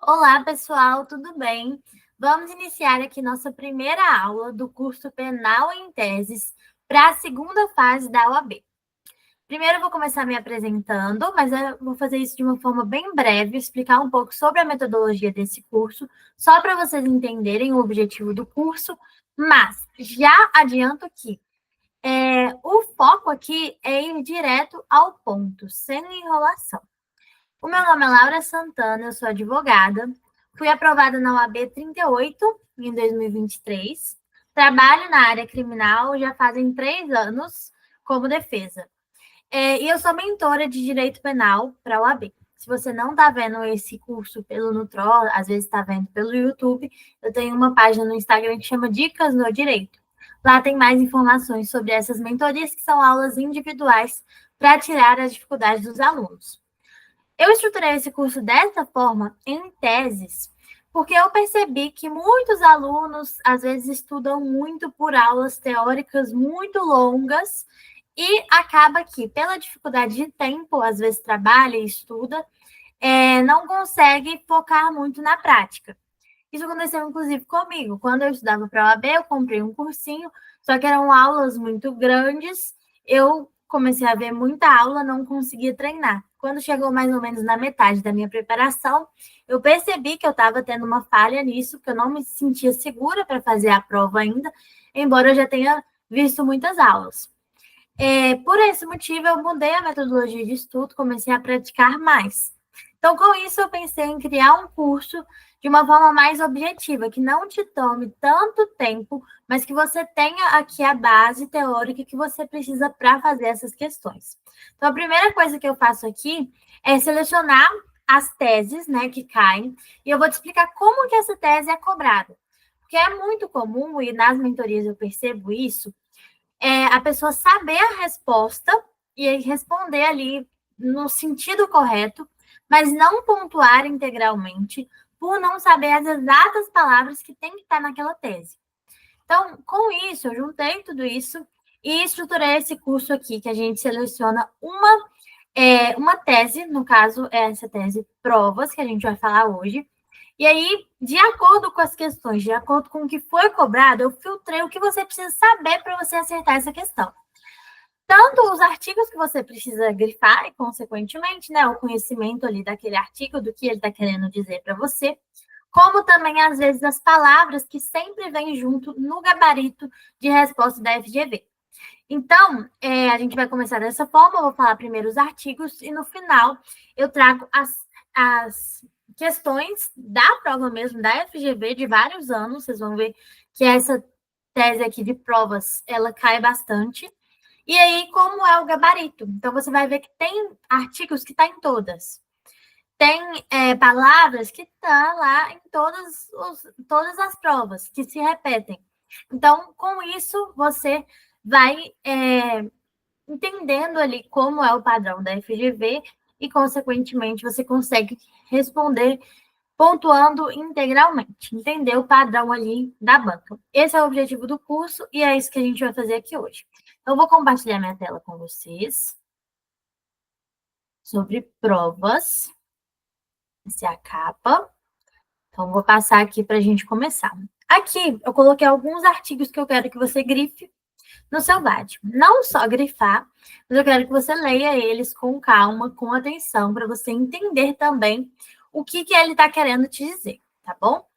Olá, pessoal, tudo bem? Vamos iniciar aqui nossa primeira aula do curso Penal em Teses para a segunda fase da OAB. Primeiro, eu vou começar me apresentando, mas eu vou fazer isso de uma forma bem breve, explicar um pouco sobre a metodologia desse curso, só para vocês entenderem o objetivo do curso, mas já adianto que o foco aqui é ir direto ao ponto, sem enrolação. O meu nome é Laura Santana, eu sou advogada. Fui aprovada na OAB 38 em 2023. Trabalho na área criminal já fazem 3 anos como defesa. E eu sou mentora de Direito Penal para a OAB. Se você não está vendo esse curso pelo Nutro, às vezes está vendo pelo YouTube, eu tenho uma página no Instagram que chama Dicas no Direito. Lá tem mais informações sobre essas mentorias, que são aulas individuais para tirar as dificuldades dos alunos. Eu estruturei esse curso dessa forma, em teses, porque eu percebi que muitos alunos, às vezes, estudam muito por aulas teóricas muito longas e acaba que, pela dificuldade de tempo, às vezes trabalha e estuda, não consegue focar muito na prática. Isso aconteceu, inclusive, comigo. Quando eu estudava para a OAB, eu comprei um cursinho, só que eram aulas muito grandes, eu comecei a ver muita aula, não conseguia treinar. Quando chegou mais ou menos na metade da minha preparação, eu percebi que eu estava tendo uma falha nisso, que eu não me sentia segura para fazer a prova ainda, embora eu já tenha visto muitas aulas. Por esse motivo, eu mudei a metodologia de estudo, comecei a praticar mais. Então, com isso, eu pensei em criar um curso de uma forma mais objetiva, que não te tome tanto tempo, mas que você tenha aqui a base teórica que você precisa para fazer essas questões. Então, a primeira coisa que eu faço aqui é selecionar as teses, né, que caem, e eu vou te explicar como que essa tese é cobrada. Porque é muito comum, e nas mentorias eu percebo isso, a pessoa saber a resposta e responder ali no sentido correto, mas não pontuar integralmente, por não saber as exatas palavras que tem que estar naquela tese. Então, com isso, eu juntei tudo isso e estruturei esse curso aqui, que a gente seleciona uma tese, no caso, é essa tese provas, que a gente vai falar hoje. E aí, de acordo com as questões, de acordo com o que foi cobrado, eu filtrei o que você precisa saber para você acertar essa questão. Tanto os artigos que você precisa grifar, e, consequentemente, né, o conhecimento ali daquele artigo, do que ele está querendo dizer para você, como também, às vezes, as palavras que sempre vêm junto no gabarito de resposta da FGV. Então, a gente vai começar dessa forma, eu vou falar primeiro os artigos, e no final eu trago as questões da prova mesmo, da FGV, de vários anos, vocês vão ver que essa tese aqui de provas, ela cai bastante. E aí, como é o gabarito? Então, você vai ver que tem artigos que está em todas. Tem palavras que estão lá em todas as provas, que se repetem. Então, com isso, você vai entendendo ali como é o padrão da FGV e, consequentemente, você consegue responder pontuando integralmente, entender o padrão ali da banca. Esse é o objetivo do curso e é isso que a gente vai fazer aqui hoje. Então, eu vou compartilhar minha tela com vocês sobre provas. Essa é a capa. Então, vou passar aqui para a gente começar. Aqui, eu coloquei alguns artigos que eu quero que você grife no seu VAD. Não só grifar, mas eu quero que você leia eles com calma, com atenção, para você entender também o que ele está querendo te dizer, tá bom?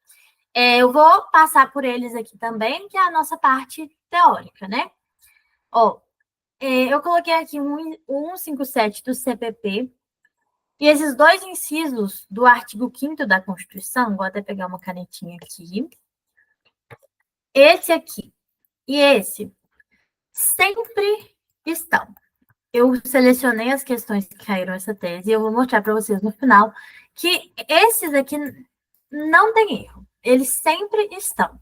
Eu vou passar por eles aqui também, que é a nossa parte teórica, né? Eu coloquei aqui o 157 do CPP, e esses dois incisos do artigo 5º da Constituição, vou até pegar uma canetinha aqui, esse aqui e esse sempre estão. Eu selecionei as questões que caíram nessa tese e eu vou mostrar para vocês no final que esses aqui não tem erro. Eles sempre estão.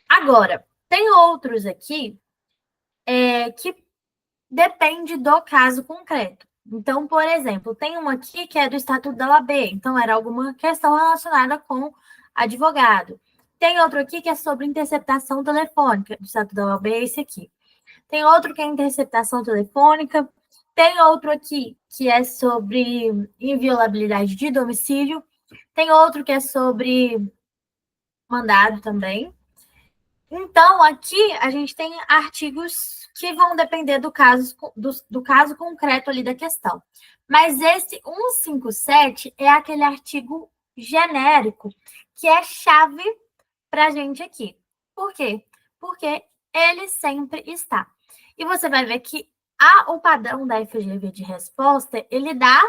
Agora, tem outros aqui que depende do caso concreto. Então, por exemplo, tem um aqui que é do Estatuto da OAB, então era alguma questão relacionada com advogado. Tem outro aqui que é sobre interceptação telefônica, do Estatuto da OAB, esse aqui. Tem outro que é interceptação telefônica. Tem outro aqui que é sobre inviolabilidade de domicílio. Tem outro que é sobre mandado também. Então, aqui a gente tem artigos que vão depender do caso concreto ali da questão. Mas esse 157 é aquele artigo genérico que é chave para a gente aqui. Por quê? Porque ele sempre está. E você vai ver que o padrão da FGV de resposta, ele dá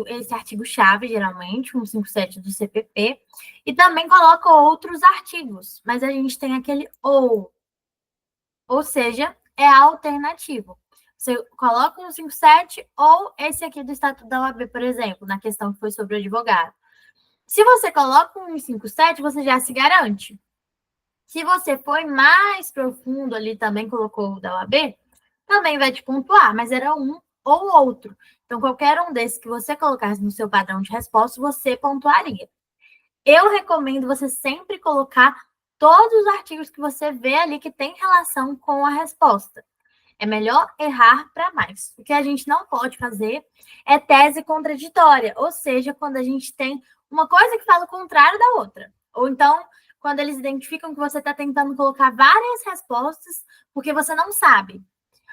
esse artigo-chave, geralmente, 157 do CPP, e também coloca outros artigos, mas a gente tem aquele ou seja, é alternativo. Você coloca um 157 ou esse aqui do Estatuto da OAB, por exemplo, na questão que foi sobre o advogado. Se você coloca um 157, você já se garante. Se você foi mais profundo ali, também colocou o da OAB, também vai te pontuar, mas era um ou outro. Então, qualquer um desses que você colocasse no seu padrão de resposta, você pontuaria. Eu recomendo você sempre colocar todos os artigos que você vê ali que tem relação com a resposta. É melhor errar para mais. O que a gente não pode fazer é tese contraditória, ou seja, quando a gente tem uma coisa que fala o contrário da outra. Ou então, quando eles identificam que você está tentando colocar várias respostas porque você não sabe.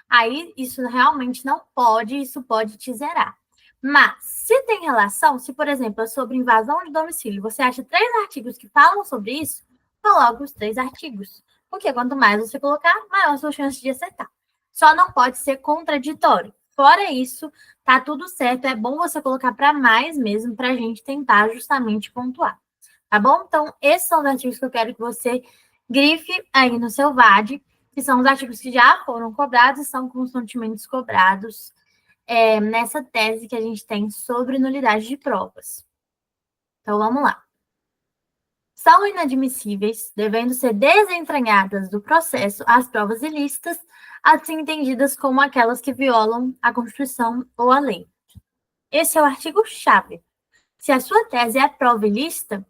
Aí, isso realmente não pode, isso pode te zerar. Mas, se tem relação, se, por exemplo, é sobre invasão de domicílio, você acha 3 artigos que falam sobre isso, coloque os 3 artigos. Porque quanto mais você colocar, maior a sua chance de acertar. Só não pode ser contraditório. Fora isso, tá tudo certo. É bom você colocar para mais mesmo, para a gente tentar justamente pontuar. Tá bom? Então, esses são os artigos que eu quero que você grife aí no seu VAD, que são os artigos que já foram cobrados e são constantemente cobrados nessa tese que a gente tem sobre nulidade de provas. Então, vamos lá. São inadmissíveis, devendo ser desentranhadas do processo as provas ilícitas, assim entendidas como aquelas que violam a Constituição ou a lei. Esse é o artigo-chave. Se a sua tese é prova ilícita,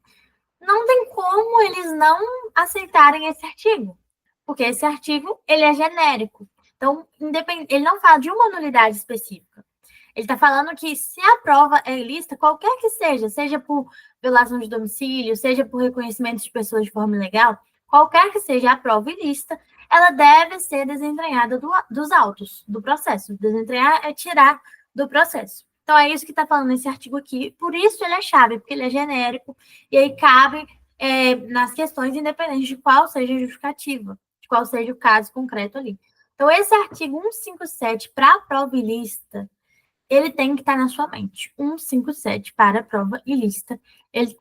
não tem como eles não aceitarem esse artigo, porque esse artigo ele é genérico. Então, ele não fala de uma nulidade específica. Ele está falando que se a prova é ilícita, qualquer que seja, seja por violação de domicílio, seja por reconhecimento de pessoas de forma ilegal, qualquer que seja a prova ilícita, ela deve ser desentranhada dos autos, do processo. Desentranhar é tirar do processo. Então, é isso que está falando nesse artigo aqui. Por isso ele é chave, porque ele é genérico, e aí cabe nas questões, independente de qual seja a justificativa, de qual seja o caso concreto ali. Então, esse artigo 157 para a prova ilícita, ele tem que estar na sua mente. 157 para a prova ilícita.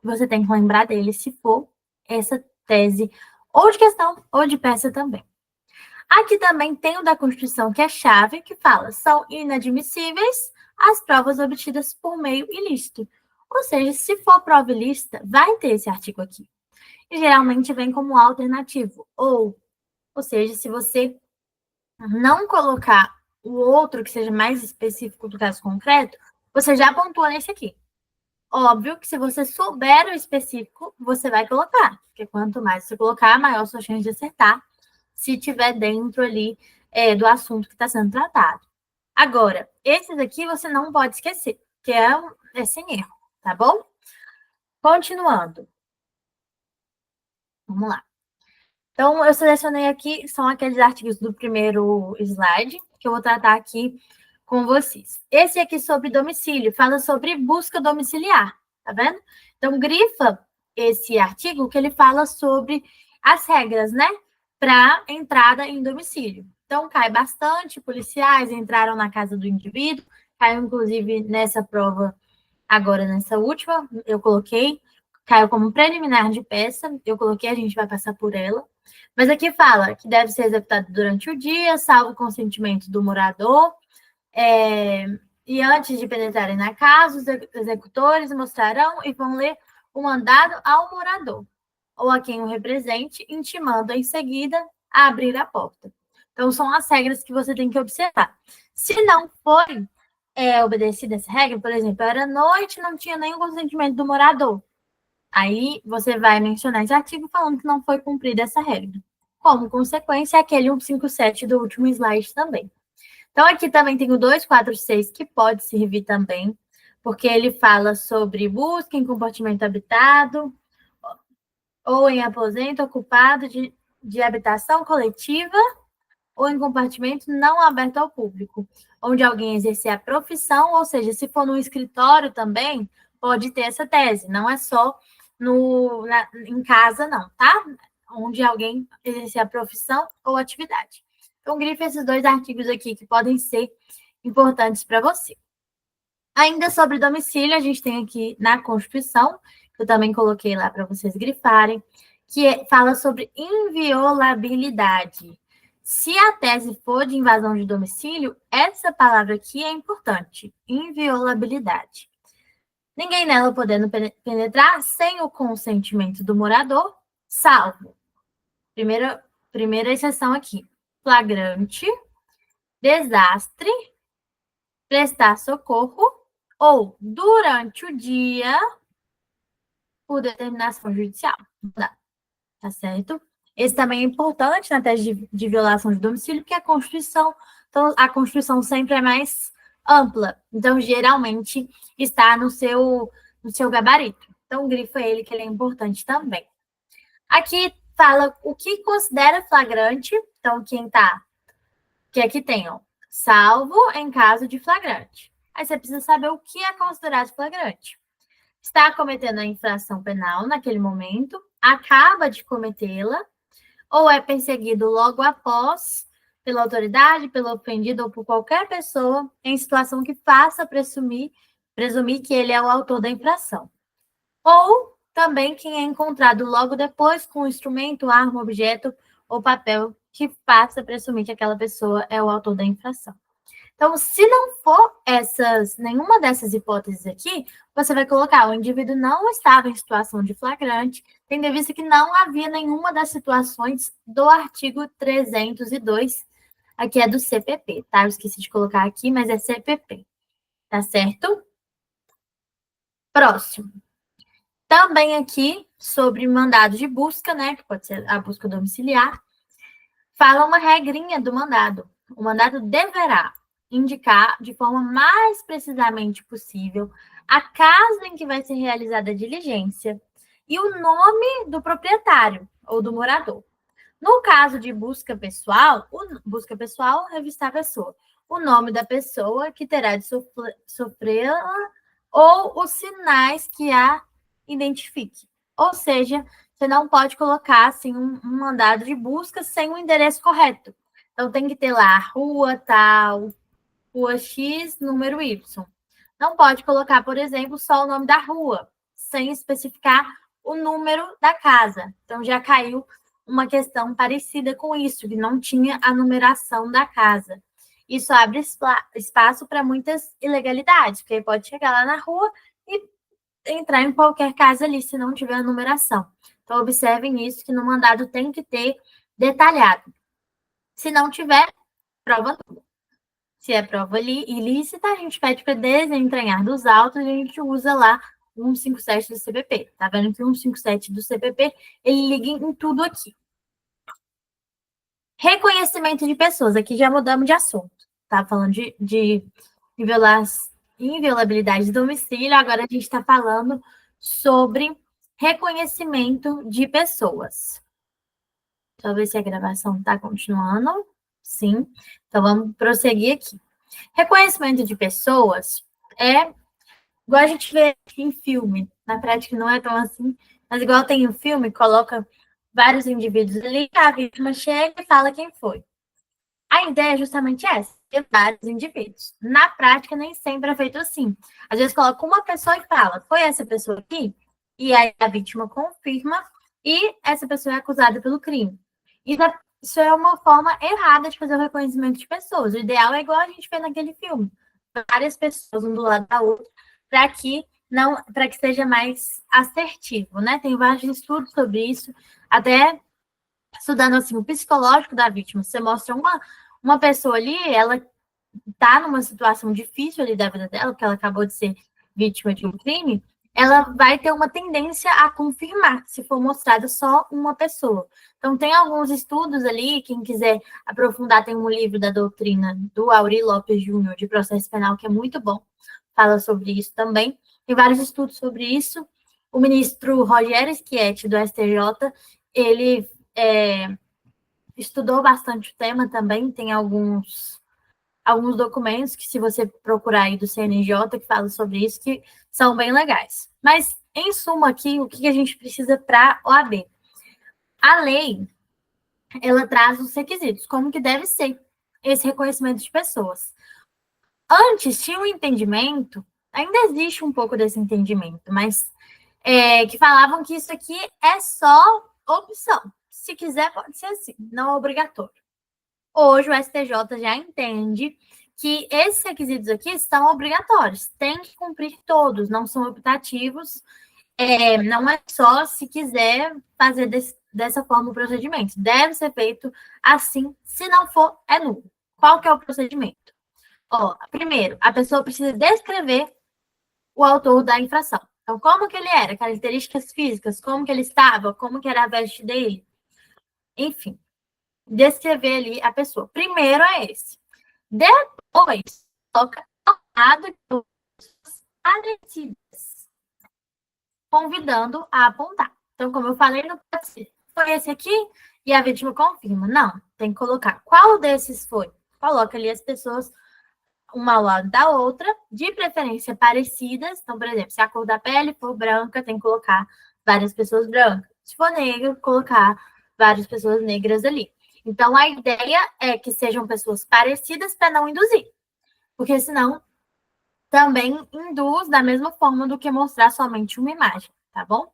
Você tem que lembrar dele se for essa tese, ou de questão, ou de peça também. Aqui também tem o da Constituição, que é chave, que fala: são inadmissíveis as provas obtidas por meio ilícito. Ou seja, se for prova ilícita, vai ter esse artigo aqui. E geralmente vem como alternativo. Ou seja, se você não colocar o outro que seja mais específico do caso concreto, você já pontua nesse aqui. Óbvio que se você souber o específico, você vai colocar, porque quanto mais você colocar, maior a sua chance de acertar, se tiver dentro ali do assunto que está sendo tratado. Agora, esses aqui você não pode esquecer, que é sem erro, tá bom? Continuando. Vamos lá. Então, eu selecionei aqui, são aqueles artigos do primeiro slide, que eu vou tratar aqui com vocês. Esse aqui sobre domicílio, fala sobre busca domiciliar, tá vendo? Então, grifa esse artigo que ele fala sobre as regras, né, para entrada em domicílio. Então, cai bastante, policiais entraram na casa do indivíduo, caiu inclusive nessa prova agora, nessa última, eu coloquei, caiu como preliminar de peça, eu coloquei, a gente vai passar por ela. Mas aqui fala que deve ser executado durante o dia, salvo o consentimento do morador, e antes de penetrarem na casa, os executores mostrarão e vão ler o mandado ao morador, ou a quem o represente, intimando em seguida a abrir a porta. Então, são as regras que você tem que observar. Se não foi obedecida essa regra, por exemplo, era noite, não tinha nenhum consentimento do morador. Aí você vai mencionar esse artigo falando que não foi cumprida essa regra. Como consequência, aquele 157 do último slide também. Então, aqui também tem o 246, que pode servir também porque ele fala sobre busca em compartimento habitado ou em aposento ocupado de habitação coletiva ou em compartimento não aberto ao público, onde alguém exercer a profissão, ou seja, se for no escritório também, pode ter essa tese, não é só em casa, não, tá? Onde alguém exercer a profissão ou atividade. Então, grife esses 2 artigos aqui que podem ser importantes para você. Ainda sobre domicílio, a gente tem aqui na Constituição, que eu também coloquei lá para vocês grifarem, que fala sobre inviolabilidade. Se a tese for de invasão de domicílio, essa palavra aqui é importante, inviolabilidade. Ninguém nela podendo penetrar sem o consentimento do morador, salvo. Primeira exceção aqui, flagrante, desastre, prestar socorro ou durante o dia por determinação judicial. Tá certo? Esse também é importante na tese de violação de domicílio, porque então, a Constituição sempre é mais ampla. Então, geralmente, está no seu gabarito. Então, grifa ele, que ele é importante também. Aqui fala o que considera flagrante. Então, que aqui tem, ó, salvo em caso de flagrante. Aí você precisa saber o que é considerado flagrante. Está cometendo a infração penal naquele momento, acaba de cometê-la, ou é perseguido logo após pela autoridade, pelo ofendido ou por qualquer pessoa em situação que faça presumir que ele é o autor da infração. Ou também quem é encontrado logo depois com o instrumento, arma, objeto ou papel que faça presumir que aquela pessoa é o autor da infração. Então, se não for nenhuma dessas hipóteses aqui, você vai colocar o indivíduo não estava em situação de flagrante, tendo em vista que não havia nenhuma das situações do artigo 302, aqui é do CPP, tá? Eu esqueci de colocar aqui, mas é CPP, tá certo? Próximo. Também aqui sobre mandado de busca, né, que pode ser a busca domiciliar, fala uma regrinha do mandado. O mandado deverá indicar de forma mais precisamente possível a casa em que vai ser realizada a diligência e o nome do proprietário ou do morador. No caso de busca pessoal, revistar a pessoa. O nome da pessoa que terá de sofrê-la ou os sinais que a identifique. Ou seja, você não pode colocar assim, um mandado de busca sem o endereço correto. Então, tem que ter lá rua tal, rua X, número Y. Não pode colocar, por exemplo, só o nome da rua, sem especificar o número da casa. Então, já caiu uma questão parecida com isso, que não tinha a numeração da casa. Isso abre espaço para muitas ilegalidades, porque pode chegar lá na rua e entrar em qualquer casa ali, se não tiver a numeração. Então, observem isso, que no mandado tem que ter detalhado. Se não tiver, prova nula. Se é prova ilícita, a gente pede para desentranhar dos autos e a gente usa lá o 157 do CPP. Tá vendo que o 157 do CPP, ele liga em tudo aqui. Reconhecimento de pessoas. Aqui já mudamos de assunto. Tá falando de inviolabilidade de domicílio, agora a gente está falando sobre reconhecimento de pessoas. Deixa eu ver se a gravação está continuando. Sim. Então, vamos prosseguir aqui. Reconhecimento de pessoas é igual a gente vê em filme. Na prática não é tão assim, mas igual tem um filme, coloca vários indivíduos ali, a vítima chega e fala quem foi. A ideia é justamente essa, ter vários indivíduos. Na prática, nem sempre é feito assim. Às vezes coloca uma pessoa e fala, foi essa pessoa aqui? E aí a vítima confirma e essa pessoa é acusada pelo crime. Isso é uma forma errada de fazer o reconhecimento de pessoas. O ideal é igual a gente vê naquele filme. Várias pessoas, um do lado da outra, para que seja mais assertivo, né? Tem vários estudos sobre isso, até estudando assim o psicológico da vítima. Você mostra uma pessoa ali, ela está numa situação difícil ali da vida dela, porque ela acabou de ser vítima de um crime, ela vai ter uma tendência a confirmar, se for mostrada só uma pessoa. Então, tem alguns estudos ali, quem quiser aprofundar, tem um livro da doutrina do Aury Lopes Júnior, de processo penal, que é muito bom, fala sobre isso também. Tem vários estudos sobre isso. O ministro Rogério Schietti, do STJ, ele estudou bastante o tema também, tem alguns documentos que, se você procurar aí do CNJ, que fala sobre isso, que são bem legais. Mas, em suma aqui, o que a gente precisa para a OAB? A lei, ela traz os requisitos, como que deve ser esse reconhecimento de pessoas. Antes, tinha um entendimento, ainda existe um pouco desse entendimento, mas que falavam que isso aqui é só opção. Se quiser, pode ser assim, não é obrigatório. Hoje, o STJ já entende que esses requisitos aqui são obrigatórios, tem que cumprir todos, não são optativos, não é só se quiser fazer dessa forma o procedimento. Deve ser feito assim, se não for, é nulo. Qual que é o procedimento? Primeiro, a pessoa precisa descrever o autor da infração. Então, como que ele era? Características físicas, como que ele estava, como que era a veste dele. Enfim, descrever ali a pessoa. Primeiro é esse. Depois, toca ao lado de pessoas parecidas, convidando a apontar. Então, como eu falei, não pode ser. Foi esse aqui e a vítima confirma. Não, tem que colocar qual desses foi. Coloca ali as pessoas uma ao lado da outra, de preferência parecidas. Então, por exemplo, se a cor da pele for branca, tem que colocar várias pessoas brancas. Se for negro, colocar várias pessoas negras ali. Então, a ideia é que sejam pessoas parecidas para não induzir. Porque senão, também induz da mesma forma do que mostrar somente uma imagem, tá bom?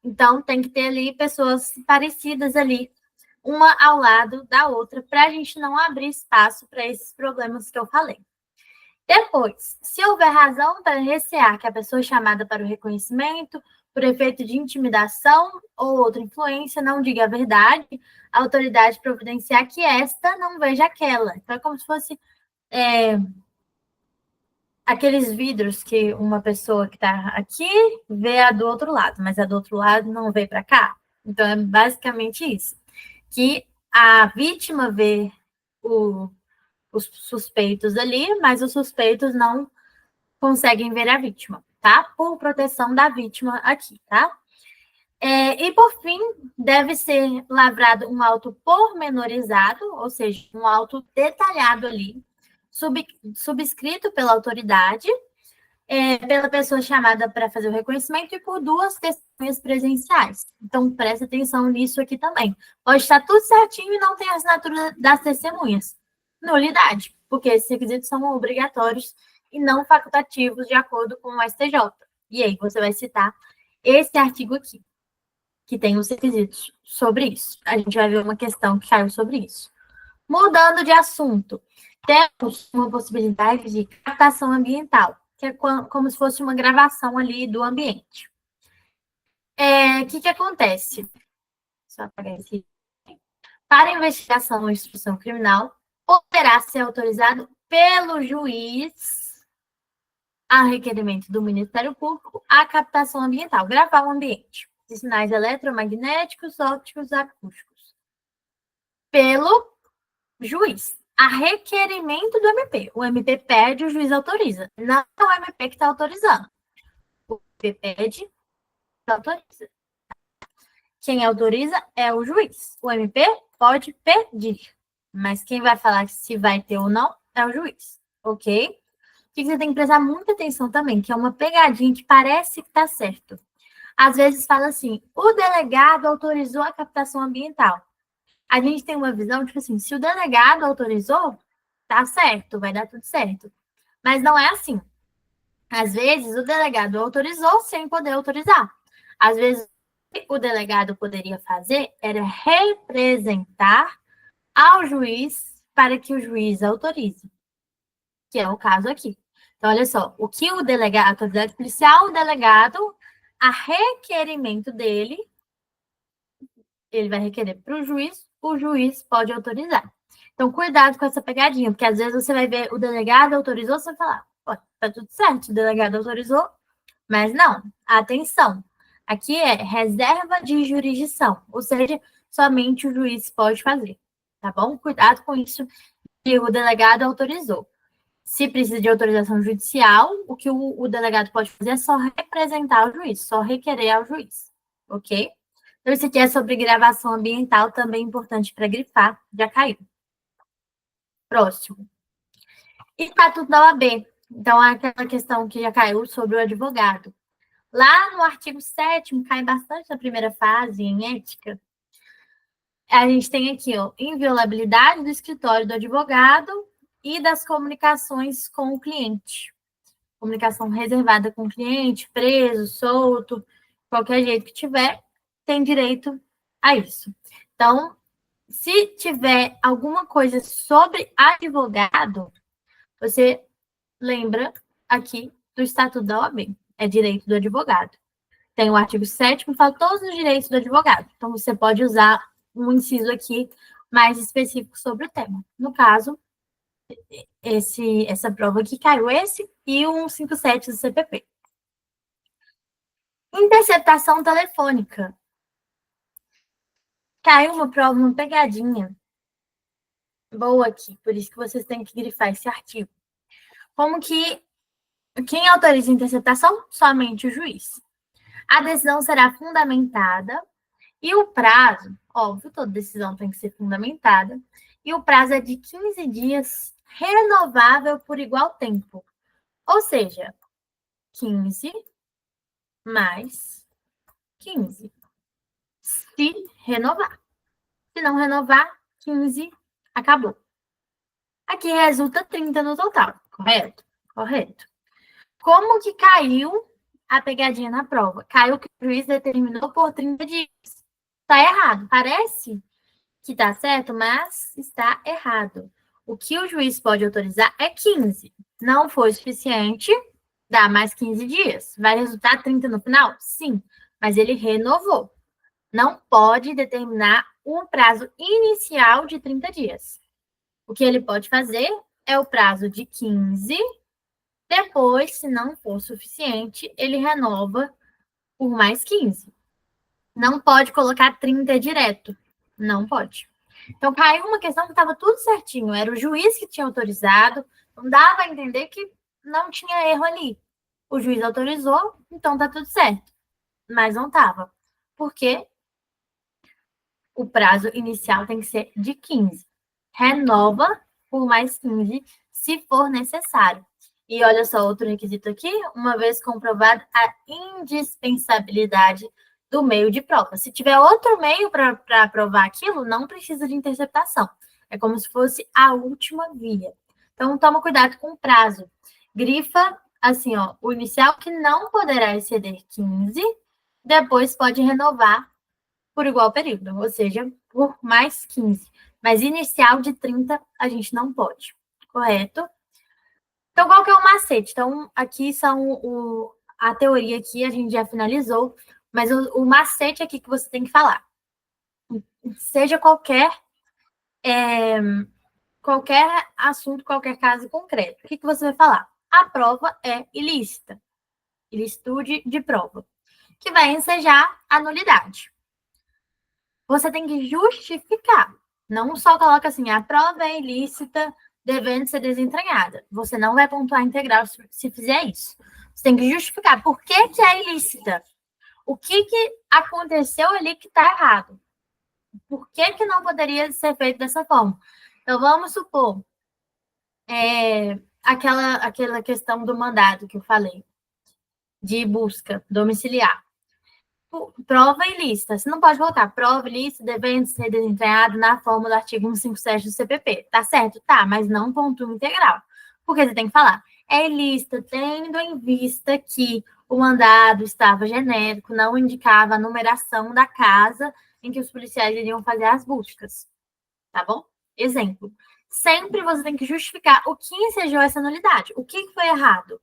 Então, tem que ter ali pessoas parecidas ali, uma ao lado da outra, para a gente não abrir espaço para esses problemas que eu falei. Depois, se houver razão para recear que a pessoa chamada para o reconhecimento, por efeito de intimidação ou outra influência, não diga a verdade, a autoridade providenciar que esta não veja aquela. Então, é como se fosse aqueles vidros que uma pessoa que está aqui vê a do outro lado, mas a do outro lado não vê para cá. Então, é basicamente isso. Que a vítima vê os suspeitos ali, mas os suspeitos não conseguem ver a vítima, tá? Por proteção da vítima aqui, tá? E, por fim, deve ser lavrado um auto pormenorizado, ou seja, um auto detalhado ali, subscrito pela autoridade, pela pessoa chamada para fazer o reconhecimento e por duas testemunhas presenciais. Então, preste atenção nisso aqui também. Pode estar tudo certinho e não tem a assinatura das testemunhas. Nulidade, porque esses requisitos são obrigatórios e não facultativos, de acordo com o STJ. E aí, você vai citar esse artigo aqui, que tem os requisitos sobre isso. A gente vai ver uma questão que caiu sobre isso. Mudando de assunto, temos uma possibilidade de captação ambiental, que é como se fosse uma gravação ali do ambiente. O que acontece? Só apagar esse. Para investigação ou instrução criminal, poderá ser autorizado pelo juiz, a requerimento do Ministério Público, a captação ambiental, gravar o ambiente de sinais eletromagnéticos, ópticos, acústicos, pelo juiz, a requerimento do MP. O MP pede, o juiz autoriza. Não é o MP que está autorizando. O MP pede, autoriza. Quem autoriza é o juiz. O MP pode pedir, mas quem vai falar se vai ter ou não é o juiz, ok? O que você tem que prestar muita atenção também, que é uma pegadinha que parece que está certo. Às vezes fala assim, o delegado autorizou a captação ambiental. A gente tem uma visão, tipo assim, se o delegado autorizou, tá certo, vai dar tudo certo. Mas não é assim. Às vezes, o delegado autorizou sem poder autorizar. Às vezes, o que o delegado poderia fazer era representar ao juiz para que o juiz autorize, que é o caso aqui. Então, olha só, o que o delegado, a autoridade policial, o delegado, a requerimento dele, ele vai requerer para o juiz pode autorizar. Então, cuidado com essa pegadinha, porque às vezes você vai ver o delegado autorizou, você vai falar, pô, tá tudo certo, o delegado autorizou, mas não, atenção, aqui é reserva de jurisdição, ou seja, somente o juiz pode fazer, tá bom? Cuidado com isso, que o delegado autorizou. Se precisa de autorização judicial, o que o delegado pode fazer é só representar o juiz, só requerer ao juiz, ok? Então, isso aqui é sobre gravação ambiental, também importante para grifar, já caiu. Próximo. Estatuto da OAB. Então, é aquela questão que já caiu sobre o advogado. Lá no artigo 7º, cai bastante na primeira fase, em ética. A gente tem aqui, ó, inviolabilidade do escritório do advogado e das comunicações com o cliente. Comunicação reservada com o cliente, preso, solto, qualquer jeito que tiver, tem direito a isso. Então, se tiver alguma coisa sobre advogado, você lembra aqui do Estatuto da OAB, é direito do advogado. Tem o artigo 7º que fala todos os direitos do advogado. Então, você pode usar um inciso aqui mais específico sobre o tema. No caso, essa prova aqui caiu esse e o 157 do CPP. Interceptação telefônica. Caiu uma prova, uma pegadinha boa aqui, por isso que vocês têm que grifar esse artigo. Como que quem autoriza a interceptação? Somente o juiz. A decisão será fundamentada e o prazo, óbvio, toda decisão tem que ser fundamentada, e o prazo é de 15 dias, renovável por igual tempo. Ou seja, 15 mais 15. Se renovar. Se não renovar, 15, acabou. Aqui resulta 30 no total, correto? Correto. Como que caiu a pegadinha na prova? Caiu que o juiz determinou por 30 dias. Está errado. Parece que está certo, mas está errado. O que o juiz pode autorizar é 15. Não foi suficiente, dá mais 15 dias. Vai resultar 30 no final? Sim, mas ele renovou. Não pode determinar um prazo inicial de 30 dias. O que ele pode fazer é o prazo de 15. Depois, se não for suficiente, ele renova por mais 15. Não pode colocar 30 direto. Não pode. Então, caiu uma questão que estava tudo certinho. Era o juiz que tinha autorizado. Não dava a entender que não tinha erro ali. O juiz autorizou, então tá tudo certo. Mas não estava. Porque o prazo inicial tem que ser de 15. Renova por mais 15, se for necessário. E olha só outro requisito aqui, uma vez comprovada a indispensabilidade do meio de prova. Se tiver outro meio para provar aquilo, não precisa de interceptação. É como se fosse a última via. Então, toma cuidado com o prazo. Grifa, assim, ó, o inicial que não poderá exceder 15, depois pode renovar por igual período, ou seja, por mais 15. Mas inicial de 30 a gente não pode, correto? Então, qual que é o macete? Então, aqui são a teoria aqui, a gente já finalizou, mas o macete aqui que você tem que falar. Seja qualquer assunto, qualquer caso concreto. O que você vai falar? A prova é ilícita. Ilicitude de prova. Que vai ensejar a nulidade. Você tem que justificar. Não só coloca assim, a prova é ilícita, devendo ser desentranhada. Você não vai pontuar integral se fizer isso. Você tem que justificar por que é ilícita. O que aconteceu ali que está errado. Por que não poderia ser feito dessa forma? Então, vamos supor aquela questão do mandado que eu falei, de busca domiciliar. Prova ilícita. Você não pode colocar prova ilícita devendo ser desentranhado na forma do artigo 157 do CPP. Tá certo? Tá, mas não ponto integral. Porque você tem que falar, é ilícita tendo em vista que o mandado estava genérico, não indicava a numeração da casa em que os policiais iriam fazer as buscas. Tá bom? Exemplo. Sempre você tem que justificar o que ensejou essa nulidade. O que foi errado?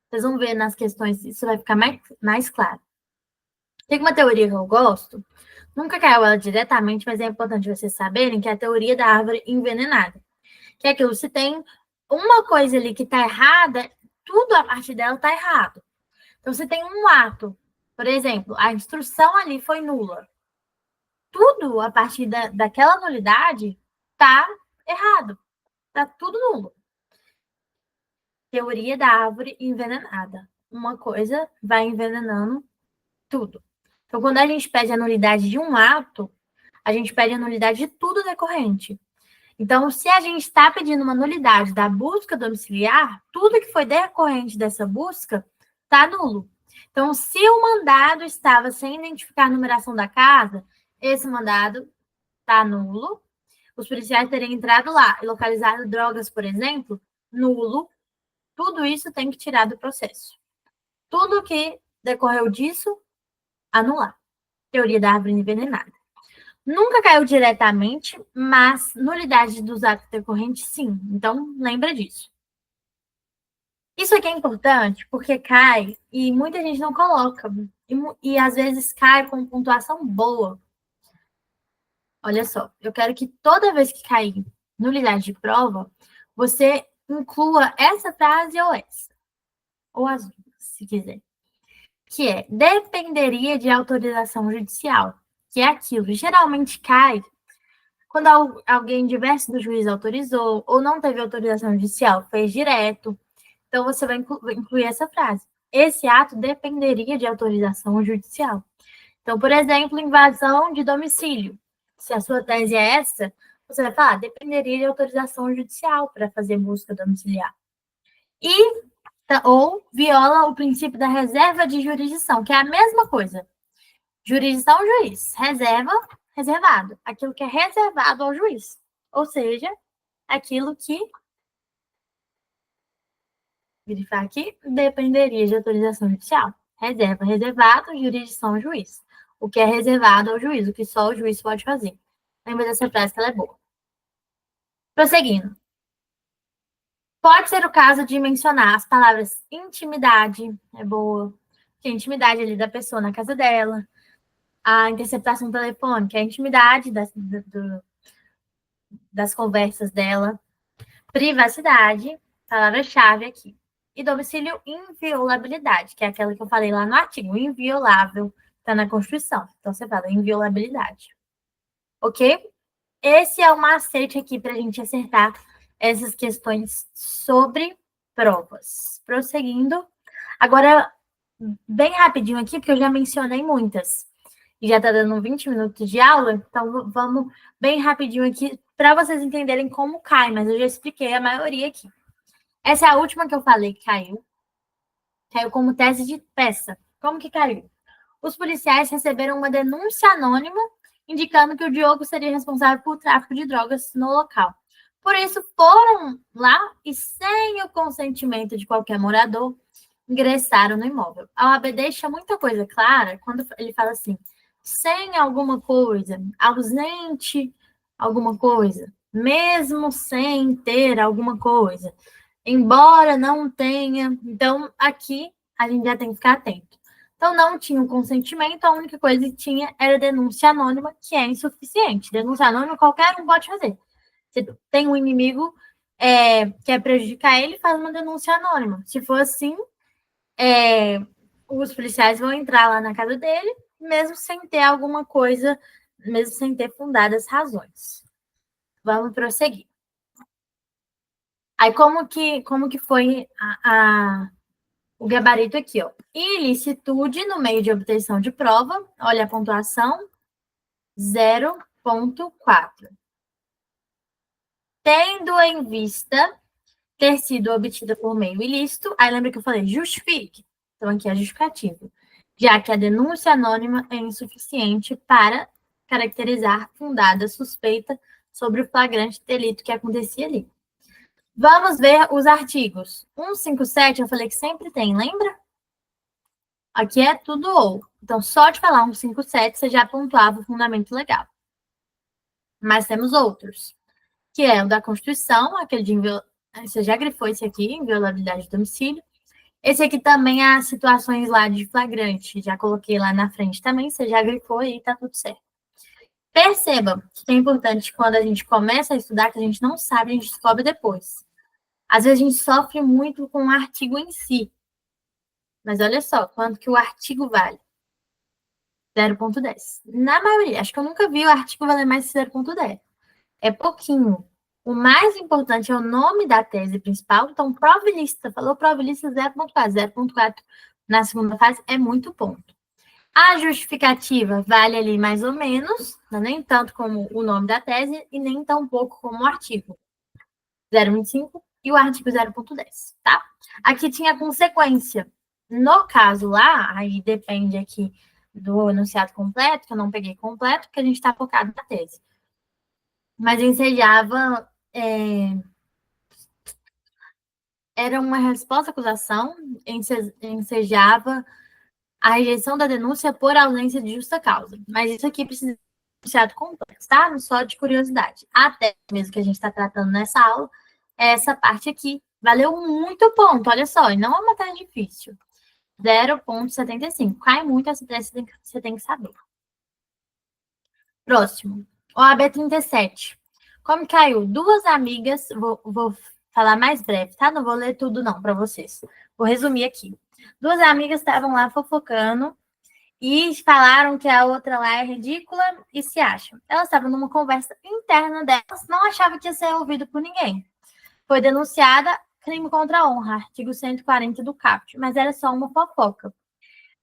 Vocês vão ver nas questões, isso vai ficar mais claro. Tem uma teoria que eu gosto, nunca caiu ela diretamente, mas é importante vocês saberem que é a teoria da árvore envenenada. Que é aquilo, se tem uma coisa ali que está errada, tudo a partir dela está errado. Então, se tem um ato, por exemplo, a instrução ali foi nula, tudo a partir daquela nulidade está errado, está tudo nulo. Teoria da árvore envenenada. Uma coisa vai envenenando tudo. Então, quando a gente pede a nulidade de um ato, a gente pede a nulidade de tudo decorrente. Então, se a gente está pedindo uma nulidade da busca domiciliar, tudo que foi decorrente dessa busca está nulo. Então, se o mandado estava sem identificar a numeração da casa, esse mandado está nulo. Os policiais teriam entrado lá e localizado drogas, por exemplo, nulo. Tudo isso tem que tirar do processo. Tudo que decorreu disso, anular. Teoria da árvore envenenada. Nunca caiu diretamente, mas nulidade dos atos decorrentes, sim. Então, lembra disso. Isso aqui é importante porque cai e muita gente não coloca. E às vezes cai com pontuação boa. Olha só, eu quero que toda vez que cair nulidade de prova, você inclua essa frase ou essa. Ou as duas, se quiser. Que é, dependeria de autorização judicial. Que é aquilo, geralmente cai quando alguém diverso do juiz autorizou ou não teve autorização judicial, fez direto. Então, você vai incluir essa frase. Esse ato dependeria de autorização judicial. Então, por exemplo, invasão de domicílio. Se a sua tese é essa, você vai falar, dependeria de autorização judicial para fazer busca domiciliar. Ou viola o princípio da reserva de jurisdição, que é a mesma coisa. Jurisdição, juiz. Reserva, reservado. Aquilo que é reservado ao juiz. Ou seja, aquilo que, verificar aqui, dependeria de autorização judicial. Reserva, reservado, jurisdição, juiz. O que é reservado ao juiz, o que só o juiz pode fazer. Lembra dessa frase que ela é boa. Prosseguindo. Pode ser o caso de mencionar as palavras intimidade, é boa, que é a intimidade ali da pessoa na casa dela, a interceptação telefônica, a intimidade das conversas dela, privacidade, palavra-chave aqui, e domicílio inviolabilidade, que é aquela que eu falei lá no artigo, inviolável, está na Constituição. Então, você fala inviolabilidade. Ok? Esse é o macete aqui para a gente acertar essas questões sobre provas. Prosseguindo. Agora, bem rapidinho aqui, porque eu já mencionei muitas. E já está dando 20 minutos de aula, então vamos bem rapidinho aqui para vocês entenderem como cai, mas eu já expliquei a maioria aqui. Essa é a última que eu falei que caiu. Caiu como tese de peça. Como que caiu? Os policiais receberam uma denúncia anônima indicando que o Diogo seria responsável por tráfico de drogas no local. Por isso, foram lá e, sem o consentimento de qualquer morador, ingressaram no imóvel. A OAB deixa muita coisa clara quando ele fala assim, sem alguma coisa, ausente alguma coisa, mesmo sem ter alguma coisa, embora não tenha. Então, aqui a gente já tem que ficar atento. Então, não tinha o consentimento, a única coisa que tinha era denúncia anônima, que é insuficiente. Denúncia anônima qualquer um pode fazer. Se tem um inimigo quer prejudicar ele, faz uma denúncia anônima. Se for assim, os policiais vão entrar lá na casa dele, mesmo sem ter alguma coisa, mesmo sem ter fundadas razões. Vamos prosseguir. Aí, como que foi o gabarito aqui, ó? Ilicitude no meio de obtenção de prova, olha a pontuação, 0,4. Tendo em vista ter sido obtida por meio ilícito, aí lembra que eu falei, justifique. Então, aqui é justificativo. Já que a denúncia anônima é insuficiente para caracterizar fundada suspeita sobre o flagrante delito que acontecia ali. Vamos ver os artigos. 157, eu falei que sempre tem, lembra? Aqui é tudo ou. Então, só de falar 157, você já pontuava o fundamento legal. Mas temos outros, que é o da Constituição, aquele de você já grifou esse aqui, inviolabilidade de domicílio. Esse aqui também é as situações lá de flagrante, já coloquei lá na frente também, você já grifou e tá tudo certo. Perceba que é importante quando a gente começa a estudar, que a gente não sabe, a gente descobre depois. Às vezes a gente sofre muito com o artigo em si. Mas olha só, quanto que o artigo vale? 0,10. Na maioria, acho que eu nunca vi o artigo valer mais que 0,10. É pouquinho. O mais importante é o nome da tese principal. Então, prova e lista. Falou prova e lista 0,4. 0,4 na segunda fase é muito ponto. A justificativa vale ali mais ou menos, nem tanto como o nome da tese e nem tão pouco como o artigo. 0,25 e o artigo 0,10, tá? Aqui tinha consequência. No caso lá, aí depende aqui do enunciado completo, que eu não peguei completo, porque a gente está focado na tese. Mas ensejava, era uma resposta à acusação, ensejava a rejeição da denúncia por ausência de justa causa. Mas isso aqui precisa ser enunciado completo, tá? Não só de curiosidade. Até mesmo que a gente está tratando nessa aula, essa parte aqui valeu muito ponto, olha só, e não é uma matéria difícil. 0,75. Cai muito, essa tese você tem que saber. Próximo. OAB 37. Como caiu? Duas amigas, vou falar mais breve, tá? Não vou ler tudo não para vocês. Vou resumir aqui. Duas amigas estavam lá fofocando e falaram que a outra lá é ridícula e se acham. Elas estavam numa conversa interna delas, não achavam que ia ser ouvido por ninguém. Foi denunciada crime contra a honra, artigo 140 do CAPT, mas era só uma fofoca.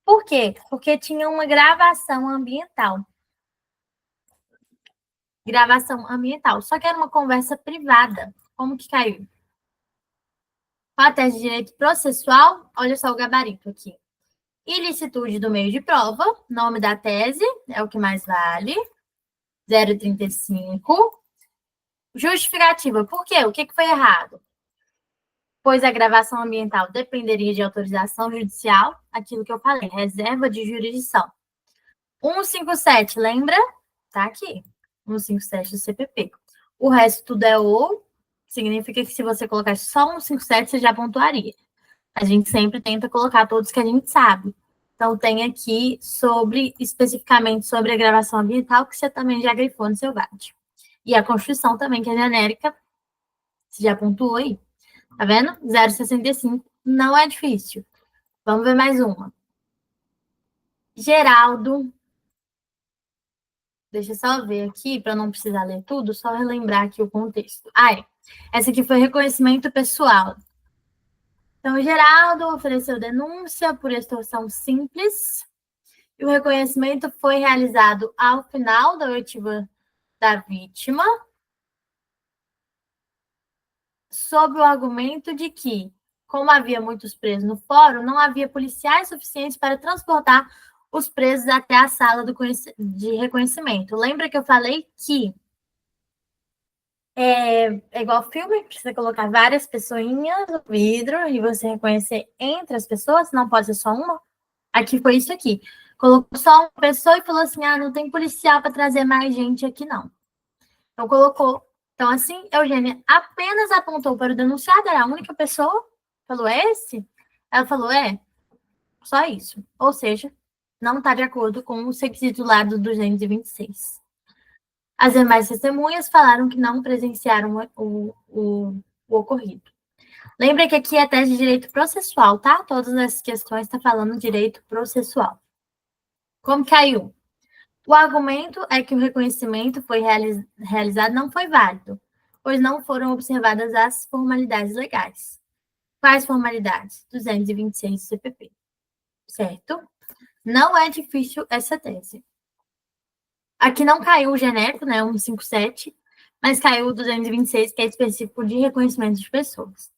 Por quê? Porque tinha uma gravação ambiental. Gravação ambiental. Só que era uma conversa privada. Como que caiu? Com a tese de direito processual, olha só o gabarito aqui. Ilicitude do meio de prova, nome da tese, é o que mais vale. 0,35. Justificativa. Por quê? O que foi errado? Pois a gravação ambiental dependeria de autorização judicial, aquilo que eu falei, reserva de jurisdição. 157, lembra? Tá aqui. 157 do CPP. O resto tudo é ou, significa que se você colocar só 157, você já pontuaria. A gente sempre tenta colocar todos que a gente sabe. Então, tem aqui especificamente sobre a gravação ambiental, que você também já grifou no seu GAD. E a Constituição também, que é genérica, você já pontuou aí. Tá vendo? 0,65 não é difícil. Vamos ver mais uma. Geraldo. Deixa eu só ver aqui, para não precisar ler tudo, só relembrar aqui o contexto. Essa aqui foi reconhecimento pessoal. Então, o Geraldo ofereceu denúncia por extorsão simples e o reconhecimento foi realizado ao final da oitiva da vítima, sob o argumento de que, como havia muitos presos no fórum, não havia policiais suficientes para transportar os presos até a sala de reconhecimento. Lembra que eu falei que é igual filme, precisa colocar várias pessoinhas no vidro e você reconhecer entre as pessoas, não pode ser só uma. Aqui foi isso aqui. Colocou só uma pessoa e falou assim: não tem policial para trazer mais gente aqui, não. Então colocou. Então, assim, Eugênia apenas apontou para o denunciado, era a única pessoa. Falou, esse? Ela falou, só isso. Ou seja, não está de acordo com o requisito lá do 226. As demais testemunhas falaram que não presenciaram o ocorrido. Lembra que aqui é tese de direito processual, tá? Todas essas questões estão falando de direito processual. Como caiu? O argumento é que o reconhecimento foi realizado não foi válido, pois não foram observadas as formalidades legais. Quais formalidades? 226 do CPP. Certo? Não é difícil essa tese. Aqui não caiu o genérico, né, 157, mas caiu o 226, que é específico de reconhecimento de pessoas.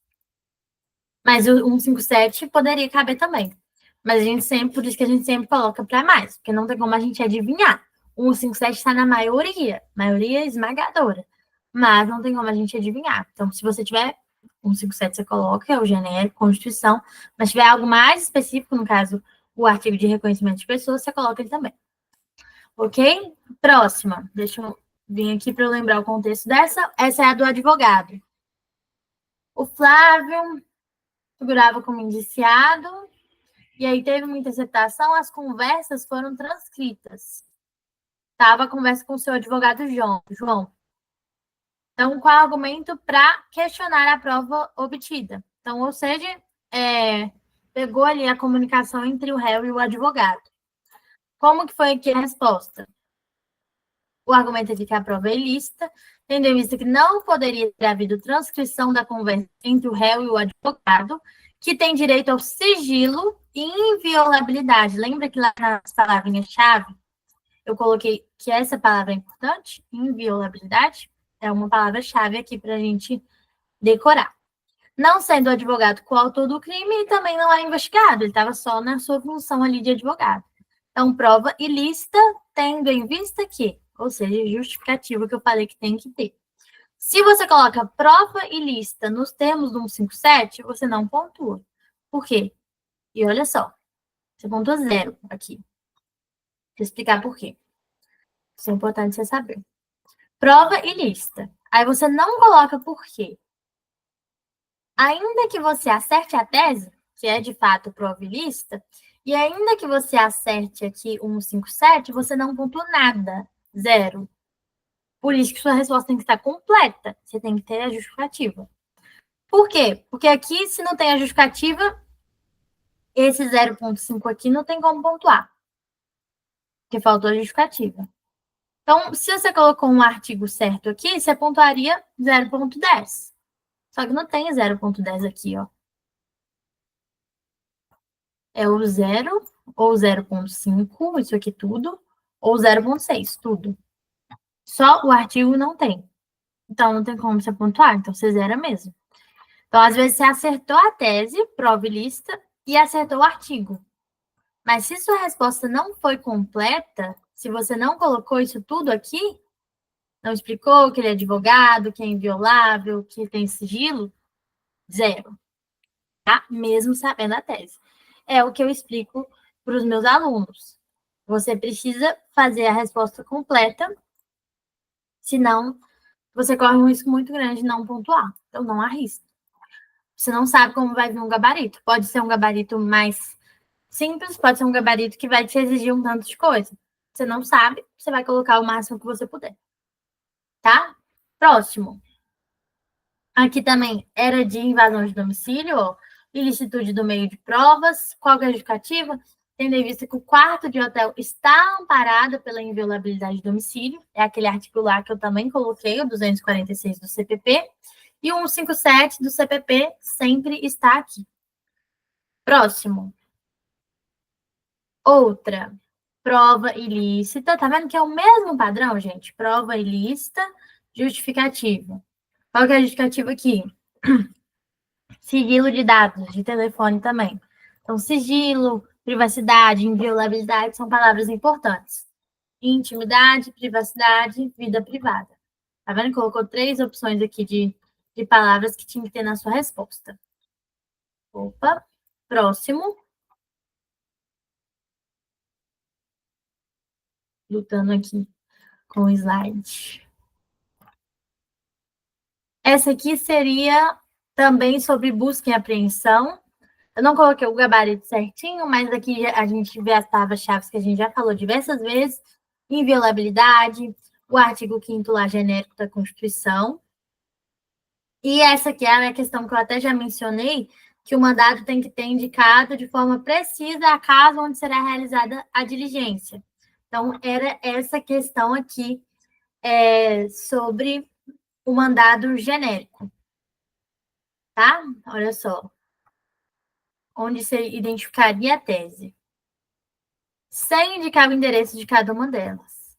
Mas o 157 poderia caber também. Mas a gente sempre, por isso que a gente sempre coloca para mais, porque não tem como a gente adivinhar. O 157 está na maioria esmagadora. Mas não tem como a gente adivinhar. Então, se você tiver 157, você coloca, é o genérico, Constituição. Mas se tiver algo mais específico, no caso, o artigo de reconhecimento de pessoas, você coloca ele também. Ok? Próxima. Deixa eu vir aqui para eu lembrar o contexto dessa. Essa é a do advogado. O Flávio figurava como indiciado, e aí teve uma interceptação, as conversas foram transcritas. Estava a conversa com o seu advogado João. Então, qual argumento para questionar a prova obtida? Então, ou seja, pegou ali a comunicação entre o réu e o advogado. Como que foi aqui a resposta? O argumento é de que a prova é ilícita, tendo em vista que não poderia ter havido transcrição da conversa entre o réu e o advogado, que tem direito ao sigilo e inviolabilidade. Lembra que lá nas palavrinhas-chave eu coloquei que essa palavra é importante? Inviolabilidade é uma palavra-chave aqui para a gente decorar. Não sendo o advogado coautor do crime e também não é investigado, ele estava só na sua função ali de advogado. Então, prova ilícita, tendo em vista que, ou seja, justificativa que eu falei que tem que ter. Se você coloca prova ilícita nos termos do 157, você não pontua. Por quê? E olha só, você pontua 0 aqui. Vou explicar por quê. Isso é importante você saber. Prova ilícita. Aí você não coloca por quê. Ainda que você acerte a tese, que é de fato prova ilícita, e ainda que você acerte aqui o 157, você não pontua nada. 0. Por isso que sua resposta tem que estar completa. Você tem que ter a justificativa. Por quê? Porque aqui, se não tem a justificativa, esse 0,5 aqui não tem como pontuar. Porque faltou a justificativa. Então, se você colocou um artigo certo aqui, você pontuaria 0,10. Só que não tem 0,10 aqui, ó. É o 0 ou 0,5, isso aqui tudo, ou 0,6, tudo. Só o artigo não tem. Então, não tem como você pontuar, então você zera mesmo. Então, às vezes, você acertou a tese, prova ilícita, e acertou o artigo. Mas se sua resposta não foi completa, se você não colocou isso tudo aqui, não explicou que ele é advogado, que é inviolável, que tem sigilo, 0. Tá? Mesmo sabendo a tese. É o que eu explico para os meus alunos. Você precisa fazer a resposta completa, senão você corre um risco muito grande de não pontuar. Então, não arrisque. Você não sabe como vai vir um gabarito. Pode ser um gabarito mais simples, pode ser um gabarito que vai te exigir um tanto de coisa. Você não sabe, você vai colocar o máximo que você puder. Tá? Próximo. Aqui também era de invasão de domicílio, ó, ilicitude do meio de provas. Qual que é a justificativa? Tendo em vista que o quarto de hotel está amparado pela inviolabilidade de domicílio, é aquele artigo lá que eu também coloquei, o 246 do CPP, e o 157 do CPP sempre está aqui. Próximo. Outra, prova ilícita. Tá vendo que é o mesmo padrão, gente? Prova ilícita, justificativa. Qual que é a justificativa aqui? Sigilo de dados, de telefone também. Então, sigilo, privacidade, inviolabilidade são palavras importantes. Intimidade, privacidade, vida privada. Tá vendo? Colocou 3 opções aqui de palavras que tinha que ter na sua resposta. Opa, próximo. Lutando aqui com o slide. Essa aqui seria também sobre busca e apreensão. Eu não coloquei o gabarito certinho, mas aqui a gente vê as palavras-chave que a gente já falou diversas vezes. Inviolabilidade, o artigo 5º lá genérico da Constituição. E essa aqui é a questão que eu até já mencionei, que o mandado tem que ter indicado de forma precisa a casa onde será realizada a diligência. Então, era essa questão aqui sobre o mandado genérico. Tá? Olha só. Onde se identificaria a tese. Sem indicar o endereço de cada uma delas.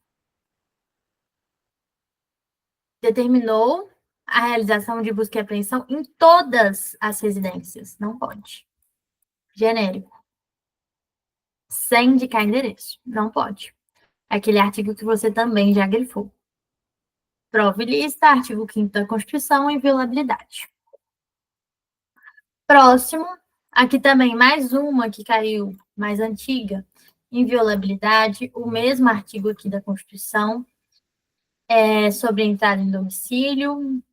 Determinou a realização de busca e apreensão em todas as residências. Não pode. Genérico. Sem indicar endereço. Não pode. Aquele artigo que você também já grifou. Prova e lista, artigo 5º da Constituição, inviolabilidade. Próximo, aqui também mais uma que caiu, mais antiga, inviolabilidade, o mesmo artigo aqui da Constituição, sobre entrada em domicílio,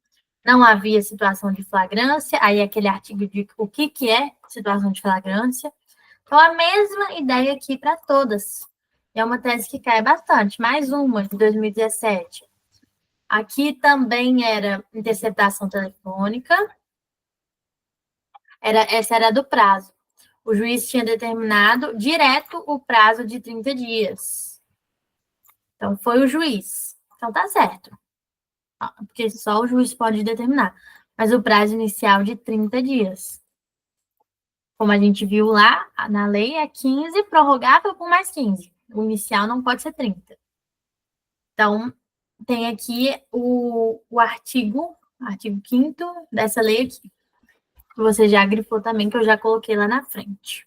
não havia situação de flagrância, aí aquele artigo de o que é situação de flagrância. Então, a mesma ideia aqui para todas. É uma tese que cai bastante. Mais uma, de 2017. Aqui também era interceptação telefônica. Essa era do prazo. O juiz tinha determinado direto o prazo de 30 dias. Então, foi o juiz. Então, tá certo. porque só o juiz pode determinar, mas o prazo inicial de 30 dias. Como a gente viu lá, na lei é 15, prorrogável por mais 15. O inicial não pode ser 30. Então, tem aqui o artigo 5º dessa lei aqui, que você já grifou também, que eu já coloquei lá na frente.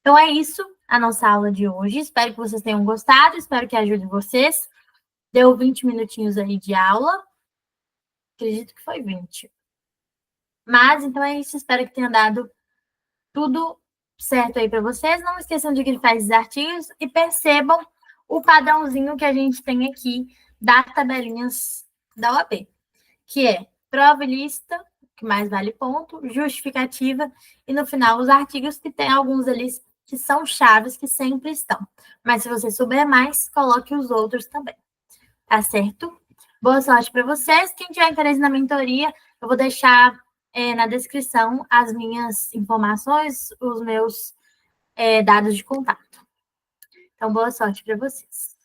Então, é isso, a nossa aula de hoje. Espero que vocês tenham gostado, espero que ajude vocês. Deu 20 minutinhos aí de aula. Acredito que foi 20. Mas, então é isso, espero que tenha dado tudo certo aí para vocês. Não esqueçam de grifar esses artigos e percebam o padrãozinho que a gente tem aqui das tabelinhas da OAB, que é prova e lista, que mais vale ponto, justificativa, e no final os artigos que tem alguns ali que são chaves, que sempre estão. Mas se você souber mais, coloque os outros também. Tá certo? Boa sorte para vocês. Quem tiver interesse na mentoria, eu vou deixar na descrição as minhas informações, os meus dados de contato. Então, boa sorte para vocês.